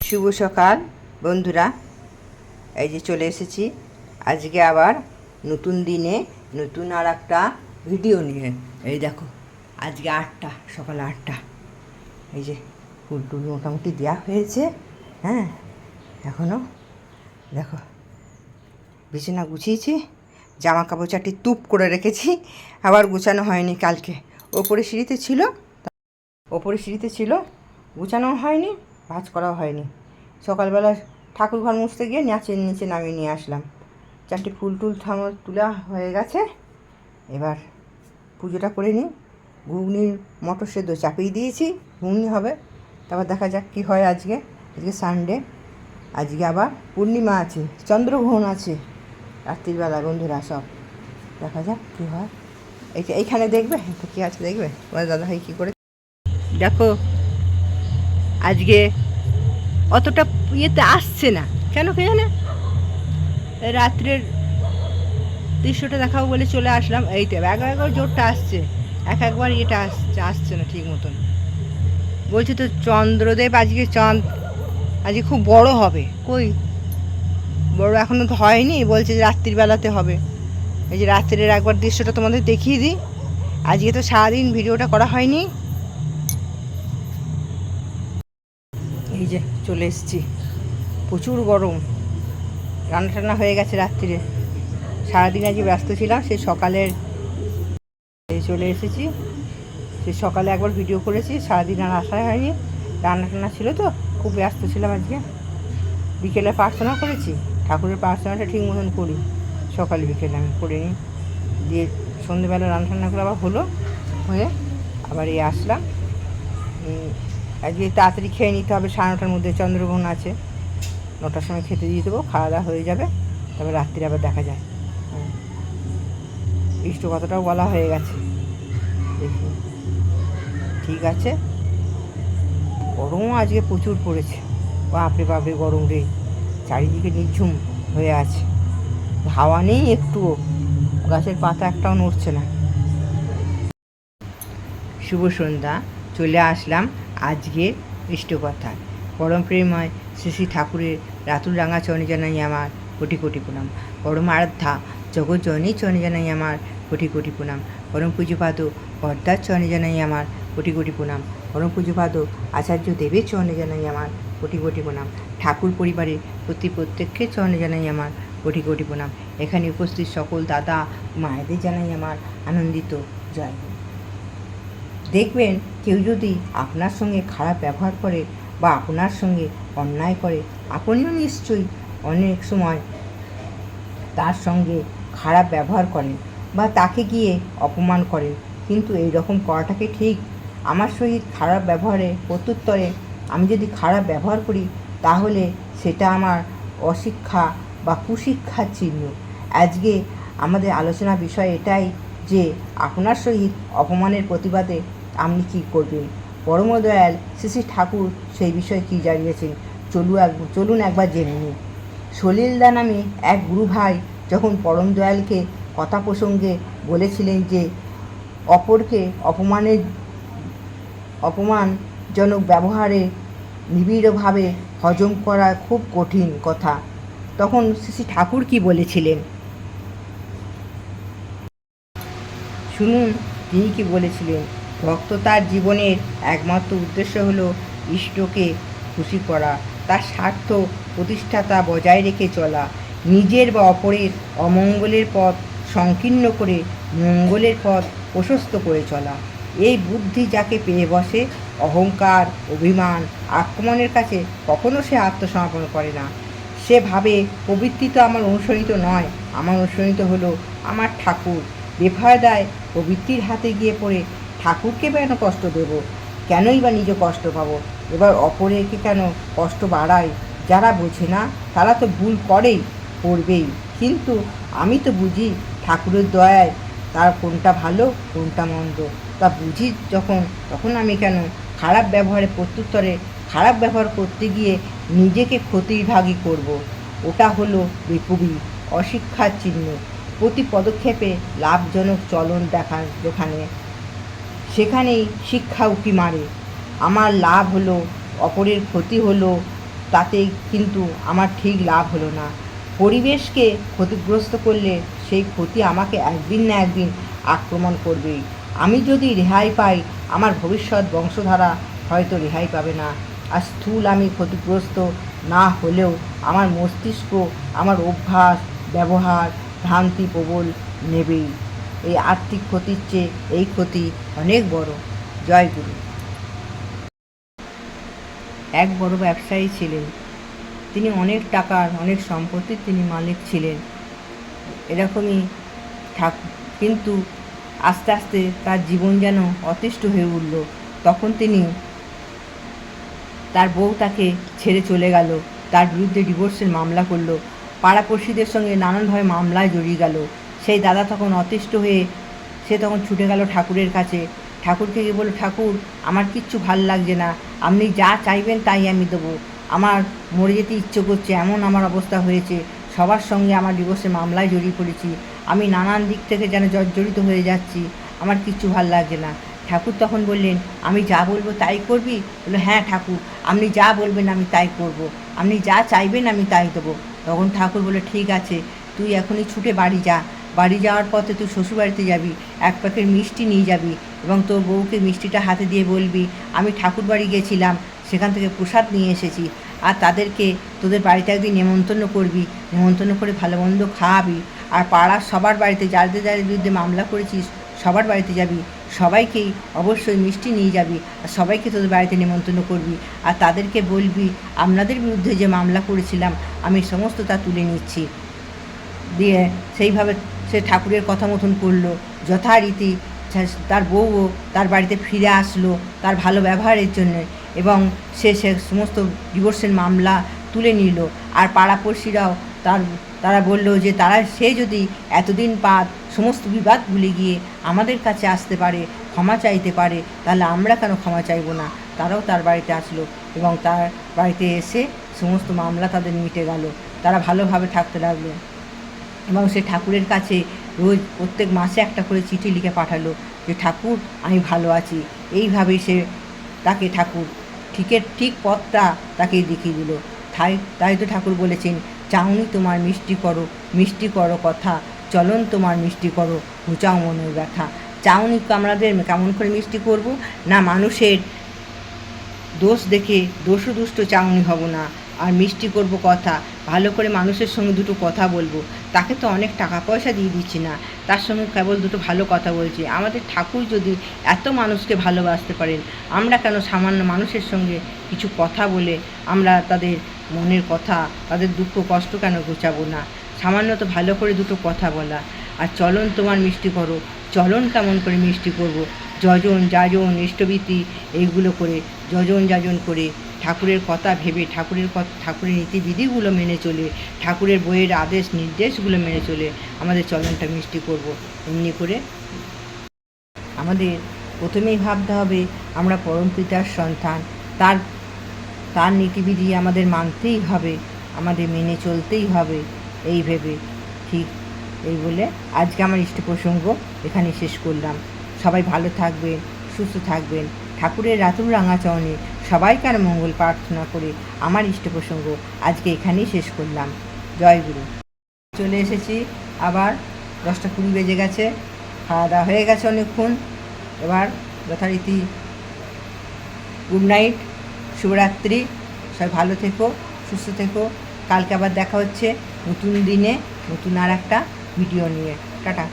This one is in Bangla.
শুভ সকাল বন্ধুরা, এই যে চলে এসেছি আজকে আবার নতুন দিনে নতুন আর একটা ভিডিও নিয়ে। এই দেখো আজকে সকাল 8টা। এই যে ফুল টুল মোটামুটি দেওয়া হয়েছে। হ্যাঁ, এখনও দেখো বিছানা গুছিয়েছি, জামা কাপড় চারটি তুপ করে রেখেছি, আবার গুছানো হয়নি। কালকে ওপরে সিঁড়িতে ছিল, গুছানো হয়নি, ভাঁজ করাও হয়নি। সকালবেলা ঠাকুর ঘর মুছতে গিয়ে নিচে নামিয়ে নিয়ে আসলাম। চারটি ফুল টুল তোলা হয়ে গেছে। এবার পুজোটা করে নিই। ঘুগনির মটর সেদ্ধ চাপিয়ে দিয়েছি, ঘুগনি হবে। তারপর দেখা যাক কী হয়। আজকে সানডে, আজকে আবার পূর্ণিমা আছে, চন্দ্রগ্রহণ আছে রাত্রিবেলা। বন্ধুরা সব দেখা যাক কী হয়। এইখানে দেখবে তো কী আছে, দেখবে তোমার দাদাভাই কী করে। দেখো আজকে অতটা ইয়েতে আসছে না, কেন কে জানে। রাত্রের দৃশ্যটা দেখাবো বলে চলে আসলাম। এইটা একবার জোরটা আসছে, একবার ইয়েটা আসছে না ঠিক মতন। বলছি তো চন্দ্রদেব আজকে আজকে খুব বড় হবে। কই বড় এখনও তো হয়নি, বলছে যে রাত্রিবেলাতে হবে। এই যে রাত্রের একবার দৃশ্যটা তোমাদের দেখিয়ে দিই। আজকে তো সারাদিন ভিডিওটা করা হয়নি। এই যে চলে এসেছি, প্রচুর গরম, রান্না টান্না হয়ে গেছে রাত্রিরে। সারাদিন আজকে ব্যস্ত ছিলাম, সেই সকালের চলে এসেছি। সেই সকালে একবার ভিডিও করেছি, সারাদিন আর আসা হয়নি, রান্না টান্না ছিল তো খুব ব্যস্ত ছিলাম আজকে। বিকেলে প্রার্থনা করেছি, ঠাকুরের প্রার্থনাটা ঠিক মতন করি, সকালে বিকেলে আমি করিনি। দিয়ে সন্ধ্যেবেলা রান্না টান্না করে আবার হয়ে আবার আসলাম। আজকে তাড়াতাড়ি খেয়ে নিতে হবে, 9:30টার মধ্যে চন্দ্রগ্রহণ আছে। 9টার সময় খেতে দিয়ে দেবো, খাওয়া দাওয়া হয়ে যাবে। তবে রাত্রিরে আবার দেখা যায়। ইষ্ট কথাটাও বলা হয়ে গেছে, দেখি ঠিক আছে। গরমও আজকে প্রচুর পড়েছে, বাপরে গরম রে। চারিদিকে নিঝুম হয়ে আছে, হাওয়া নেই একটুও, গাছের পাতা একটাও নড়ছে না। শুভ সন্ধ্যা, চলে আসলাম আজকের ইষ্টকথা। পরম প্রেমময় শ্রী ঠাকুরের রাতুল রাঙা চরণে জানাই আমার কোটি কোটি প্রণাম। পরম আরাধ্যা জগৎ জননী চরণে জানাই আমার কোটি কোটি প্রণাম। পরম পূজ্যপাদ বরদার চরণে জানাই আমার কোটি কোটি প্রণাম। পরম পূজ্যপাদ আচার্য দেবের চরণে জানাই আমার কোটি কোটি প্রণাম। ঠাকুর পরিবারের প্রত্যেকের চরণে জানাই আমার কোটি কোটি প্রণাম। এখানে উপস্থিত সকল দাদা মায়েদের জানাই আমার আনন্দিত জয়। দেখবেন কেউ যদি আপনার সঙ্গে খারাপ ব্যবহার করে বা আপনার সঙ্গে অন্যায় করে, আপনিও নিশ্চয়ই অনেক সময় তার সঙ্গে খারাপ ব্যবহার করেন বা তাকে গিয়ে অপমান করেন। কিন্তু এই রকম করাটাকে ঠিক? আমার সহিত খারাপ ব্যবহারে প্রত্যুত্তরে আমি যদি খারাপ ব্যবহার করি, তাহলে সেটা আমার অশিক্ষা বা কুশিক্ষার চিহ্ন। আজকে আমাদের আলোচনা বিষয় এটাই যে আপনার সহিত অপমানের প্রতিবাদে আপনি কী করবেন। পরম দয়াল শ্রী ঠাকুর সেই বিষয়ে কী জানিয়েছেন চলুন একবার জেনে নিই। সলিলদা নামে এক গুরু ভাই যখন পরম দয়ালকে কথা প্রসঙ্গে বলেছিলেন যে অপরকে অপমানজনক ব্যবহারে নিবিড়ভাবে হজম করা খুব কঠিন কথা, তখন শ্রী ঠাকুর কী বলেছিলেন শুনুন। তিনি কি বলেছিলেন? ভক্ত তার জীবনের একমাত্র উদ্দেশ্য হলো ইষ্টকে খুশি করা, তার স্বার্থ প্রতিষ্ঠাতা বজায় রেখে চলা, নিজের বা অপরের অমঙ্গলের পথ সংকীর্ণ করে মঙ্গলের পথ প্রশস্ত করে চলা। এই বুদ্ধি যাকে পেয়ে বসে, অহংকার, অভিমান, আক্রমণের কাছে কখনো সে আত্মসমর্পণ করে না। সে ভাবে প্রবৃত্তি তো আমার অনুসরিত নয়, আমার অনুসরিত হলো আমার ঠাকুর। বেফায়দায় প্রবৃত্তির হাতে গিয়ে পড়ে ঠাকুরকে কেন কষ্ট দেব, কেনই বা নিজে কষ্ট পাবো, এবার অপরেকে কেন কষ্ট বাড়াই। যারা বোঝে না তারা তো ভুল করবেই, কিন্তু আমি তো বুঝি ঠাকুরের দয়ায় তার কোনটা ভালো কোনটা মন্দ তা বুঝি তখন আমি কেন খারাপ ব্যবহারে প্রত্যুত্তরে খারাপ ব্যবহার করতে গিয়ে নিজেকে ক্ষতিভাগী করব। ওটা হলো বেকুবি, অশিক্ষার চিহ্ন। প্রতি পদক্ষেপে লাভজনক চলন দেখান সেখানেই শিক্ষা উঁকি মারে। আমার লাভ হলো, অপরের ক্ষতি হলো, তাতে কিন্তু আমার ঠিক লাভ হলো না। পরিবেশকে ক্ষতিগ্রস্ত করলে সেই ক্ষতি আমাকে একদিন না একদিন আক্রমণ করবেই। আমি যদি রেহাই পাই, আমার ভবিষ্যৎ বংশধারা হয়তো রেহাই পাবে না। আর স্থূল আমি ক্ষতিগ্রস্ত না হলেও আমার মস্তিষ্ক, আমার অভ্যাস, ব্যবহার, ভ্রান্তি প্রবল নেবেই। এই আর্থিক ক্ষতির চেয়ে এই ক্ষতি অনেক বড়। জয় গুরু। এক বড় ব্যবসায়ী ছিলেন। তিনি অনেক টাকার, অনেক সম্পত্তির তিনি মালিক ছিলেন। এরকমই কিন্তু আস্তে আস্তে তার জীবন যেন অতিষ্ঠ হয়ে উঠল। তখন তিনি, তার বউ তাকে ছেড়ে চলে গেল, তার বিরুদ্ধে ডিভোর্সের মামলা করল, পাড়াপড়শিদের সঙ্গে নানানভাবে মামলায় জড়িয়ে গেল। সেই দাদা তখন অতিষ্ঠ হয়ে সে তখন ছুটে গেল ঠাকুরের কাছে। ঠাকুরকে গিয়ে বলল, ঠাকুর, আমার কিচ্ছু ভাল লাগছে না, আপনি যা চাইবেন তাই আমি দেবো। আমার মরে যেতে ইচ্ছে করছে, এমন আমার অবস্থা হয়েছে, সবার সঙ্গে আমার ডিভোর্সের মামলায় জড়িয়ে পড়েছি, আমি নানান দিক থেকে যেন জর্জরিত হয়ে যাচ্ছি, আমার কিচ্ছু ভাল লাগছে না। ঠাকুর তখন বললেন, আমি যা বলবো তাই করবি? বললো, হ্যাঁ ঠাকুর, আপনি যা বলবেন আমি তাই করব, আপনি যা চাইবেন আমি তাই দেবো। তখন ঠাকুর বললো, ঠিক আছে, তুই এখনই ছুটে বাড়ি যা, বাড়ি যাওয়ার পথে তুই শ্বশুরবাড়িতে যাবি, এক প্যাকেট মিষ্টি নিয়ে যাবি এবং তোর বউকে মিষ্টিটা হাতে দিয়ে বলবি, আমি ঠাকুর বাড়ি গেছিলাম, সেখান থেকে প্রসাদ নিয়ে এসেছি, আর তাদেরকে তোদের বাড়িতে একদিন নেমন্তন্ন করবি, নেমন্তন্ন করে ভালো মন্দ খাওয়াবি, আর পাড়ার সবার বাড়িতে যাদের যাদের বিরুদ্ধে মামলা করেছিস সবার বাড়িতে যাবি, সবাইকেই অবশ্যই মিষ্টি নিয়ে যাবি, আর সবাইকে তোদের বাড়িতে নেমন্তন্ন করবি, আর তাদেরকে বলবি, আপনাদের বিরুদ্ধে যে মামলা করেছিলাম আমি সমস্ত তা তুলে নিচ্ছি। দিয়ে সেইভাবে সে ঠাকুরের কথা মতন করলো। যথারীতি তার বউও তার বাড়িতে ফিরে আসলো তার ভালো ব্যবহারের জন্য, এবং সে সমস্ত ডিভোর্সের মামলা তুলে নিল। আর পাড়াপড়শিরাও তারা বলল যে সে যদি এতদিন বাদ সমস্ত বিবাদ ভুলে গিয়ে আমাদের কাছে আসতে পারে, ক্ষমা চাইতে পারে, তাহলে আমরা কেন ক্ষমা চাইব না। তারাও তার বাড়িতে আসলো এবং তার বাড়িতে এসে সমস্ত মামলা তাদের মিটে গেল, তারা ভালোভাবে থাকতে লাগলো। এবং সে ঠাকুরের কাছে রোজ প্রত্যেক মাসে একটা করে চিঠি লিখে পাঠালো যে, ঠাকুর, আমি ভালো আছি। এইভাবেই তাকে ঠাকুর ঠিক পথটা তাকে দেখিয়ে দিল। তাই তো ঠাকুর বলেছেন, চাউনি তোমার মিষ্টি করো কথা, চলন তোমার মিষ্টি করো, ঘুচাও মনের ব্যথা। চাউনি আমাদের কেমন করে মিষ্টি করব না, মানুষের দোষ দেখে দোষদুষ্ট চাউনি হব না, আর মিষ্টি করব কথা, ভালো করে মানুষের সঙ্গে দুটো কথা বলবো। তাকে তো অনেক টাকা পয়সা দিয়ে দিচ্ছি না, তার সঙ্গে কেবল দুটো ভালো কথা বলছি। আমাদের ঠাকুর যদি এত মানুষকে ভালোবাসতে পারেন, আমরা কেন সামান্য মানুষের সঙ্গে কিছু কথা বলে আমরা তাদের মনের কথা, তাদের দুঃখ কষ্ট কেন ঘোচাবো না? সামান্য তো ভালো করে দুটো কথা বলা। আর চলন তোমার মিষ্টি করো, চলন কেমন করে মিষ্টি করব? যজন যাজন ইষ্টভীতি এইগুলো করে, যজন যাজন করে, ঠাকুরের কথা ভেবে, ঠাকুরের নীতিবিধিগুলো মেনে চলে, ঠাকুরের বইয়ের আদেশ নির্দেশগুলো মেনে চলে আমাদের চলনটা মিষ্টি করব। এমনি করে আমাদের প্রথমেই ভাবতে হবে আমরা পরমপিতার সন্তান, তার নীতিবিধি আমাদের মানতেই হবে, আমাদের মেনে চলতেই হবে, এই ভেবে ঠিক এই বলে আজকে আমার ইষ্ট প্রসঙ্গ এখানে শেষ করলাম। সবাই ভালো থাকবেন, সুস্থ থাকবেন। ঠাকুরের রাতুল রাঙা চরণে সবাইকার মঙ্গল প্রার্থনা করে আমার ইষ্ট প্রসঙ্গ আজকে এখানেই শেষ করলাম। জয় গুরু। চলে এসেছি আবার, 10টা 20 বেজে গেছে, খাওয়া দাওয়া হয়ে গেছে অনেকক্ষণ। এবার যথারীতি গুড নাইট, শুভরাত্রি। সবাই ভালো থেকো, সুস্থ থেকো। কালকে আবার দেখা হচ্ছে নতুন দিনে, নতুন আর একটা ভিডিও নিয়ে। টাটা।